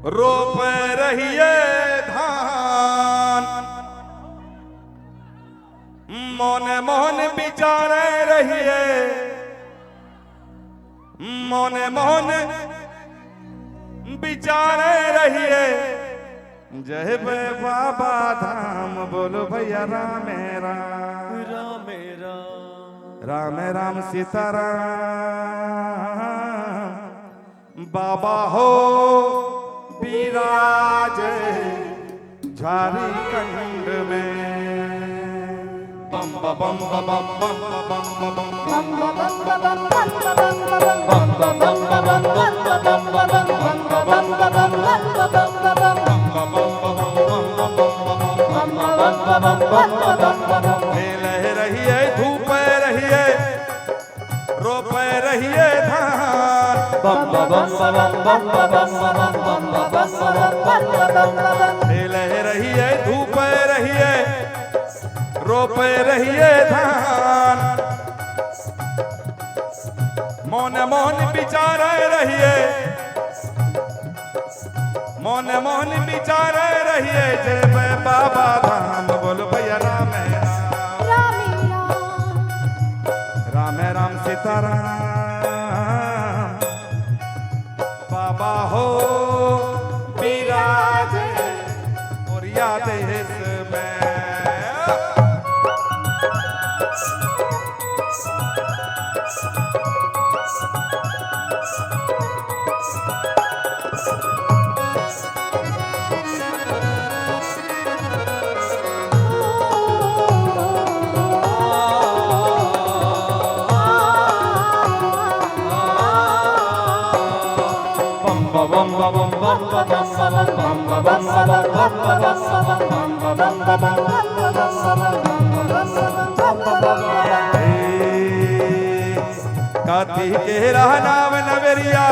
रोप रहिए धान, मोन मोहन बिचारे रहिए, मोन मोहन बिचारे रहिए। जय बे बाबा धाम बोलो भैया राम राम राम राम राम सीताराम। बाबा हो विराज झारखंड में। बम बम बम बम बम खेल रहिए धूप रहिए रोप रहिए धान, खेल रहिए धूप रहिए रोप रहिए धान, मौन मौन विचार रहिए, मौन मौन विचार रहिए। जय मैं बाबा धाम बोलो भैया राम राम राम सीताराम। बाबा हो विराज और या देश में। काथी के रहनाव नवेरिया,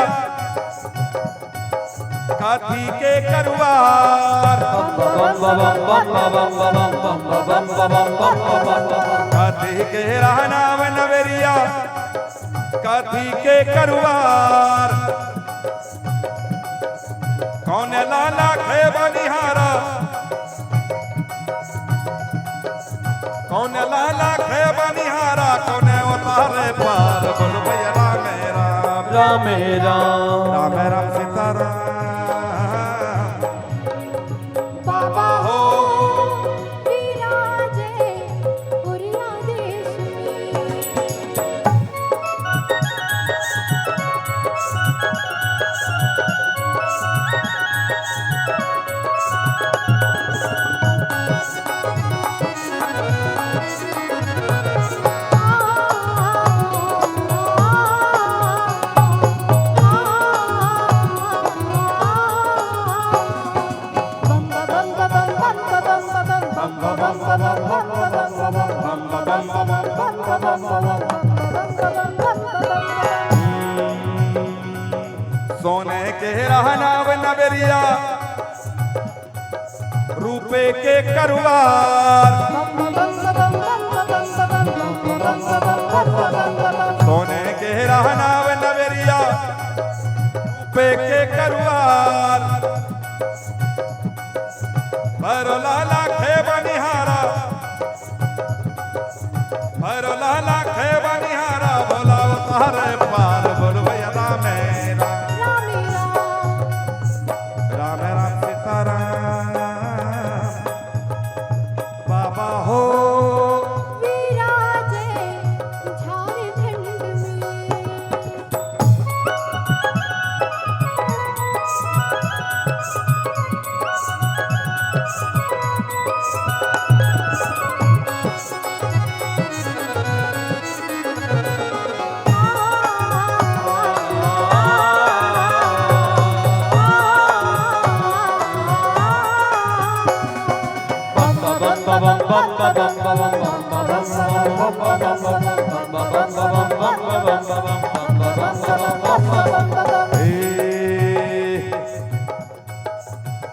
काथी के करुआर, काथी के रहनाव नवेरिया, काथी के करुआर। कौन लाला खे बनिहारा, कौन लाला खे बनिहारा, कौन उतारे पार बोल भैया राम राम राम राम सीताराम। बाबा हो विराजे पुरिया देश सोने के रहनाव नवेरिया, रूपे के करुआर, सोने के रहनाव नवेरिया, रूपे के करुआर। भरो लाला खे बनिहारा, भरो लाला खे बनिहारा, बोला तारे पार बोल भैया राम राम राम सीताराम। बाबा हो विराजे झारखंड में।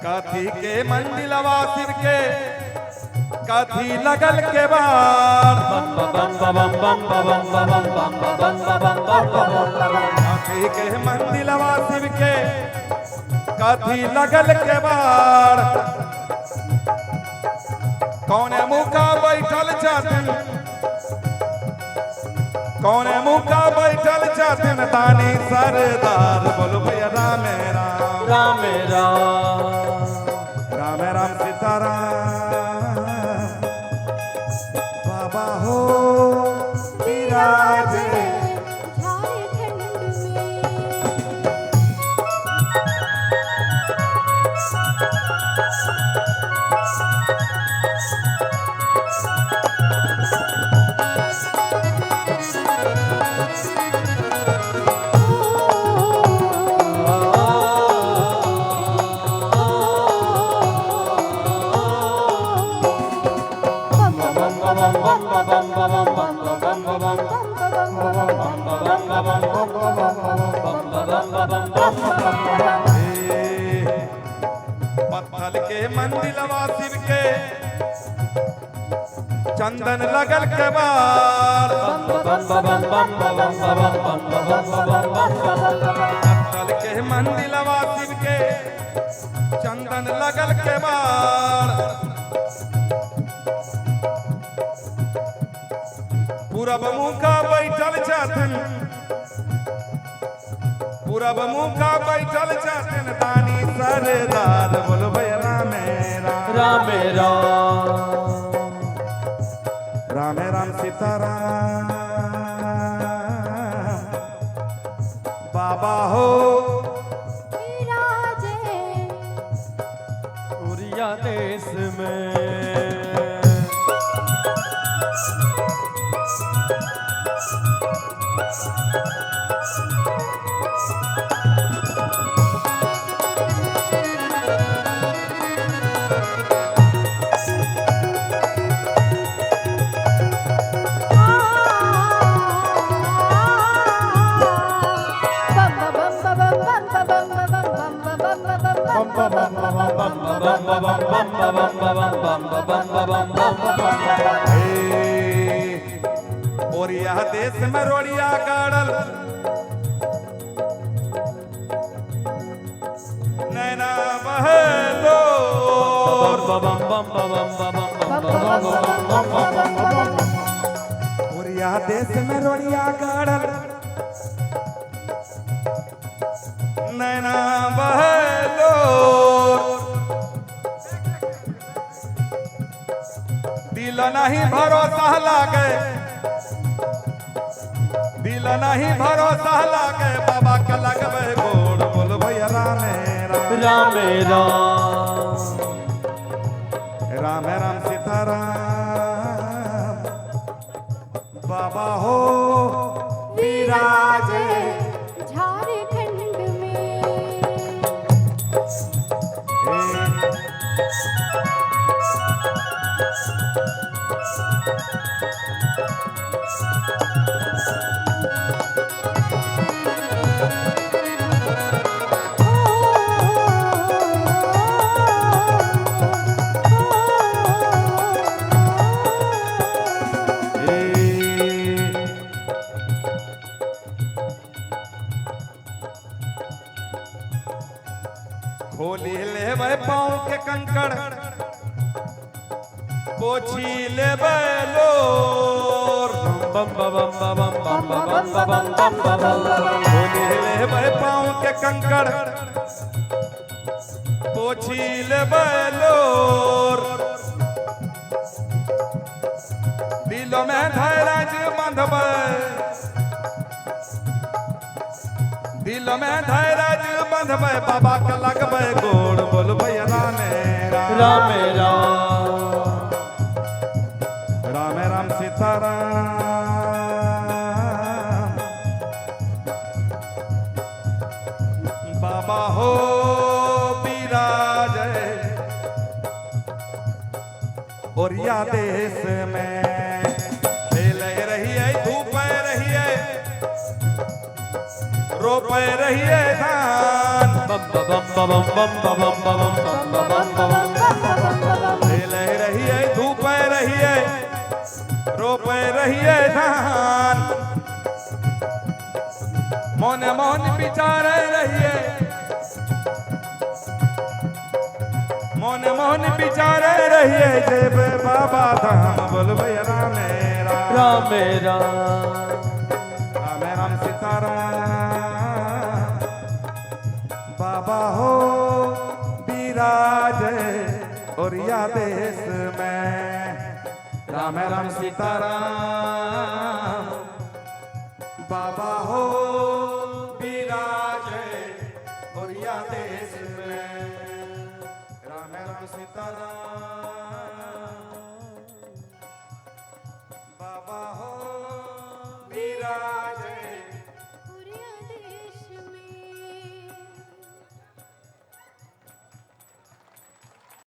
काथी के मंदिलवा सिर के, काथी लगल के बार, काथी के मंदिलवा सिर के, कथी लगल के बार कौने मुका बैठल छथिन कौने मुका बैठल छथिन दानी सरदार बोलो भैया राम राम राम राम राम राम सीताराम बाबा हो विराजे झारखंड में पत्थल के मंदिलवा शिव के चंदन लगल के बार पत्थल के मंदिलवा शिव के चंदन लगल के बार पूरब मुखा बैठल छथिन पूरब मुखा बैठल छथिन दानी सरदार बोलो भैया राम राम राम राम राम राम सीताराम बाबा हो विराजे उड़िया देश में और यह देश में रोड़िया गाड़ल नैना बहलो और यह देश में रोड़िया गाड़ल नैना बहलो दिल नहीं भरोसा लागे दिल नहीं भरोसा लागे बाबा के लगबे गोड़ बोल भैया राम राम राम राम राम राम सीताराम बाबा हो विराजे झारखंड में खोली लेबै पाँव के कंकड़ पोछी लेबै लोर खोली लेबै पाँव के कंकड़ पोछी लेबै लोर दिलों में धैर्य बांधबै दिल में धैर्य बंधबै बाबा के लगबै गोड़ बोल भैया राम राम राम राम सीताराम बाबा हो विराजे ओरिया देश में खेले रहिए धूप रहिए रोपे रहिए धान खेले रहिए धूपे रहिए रोपे रहिए धान मोन मोन विचारे रहिए मोन मोन बिचारे रहिए जब बाबा धाम बोल भैया राम राम राम राम राम राम सीताराम बाबा हो विराज ओरिया देश में राम राम सीताराम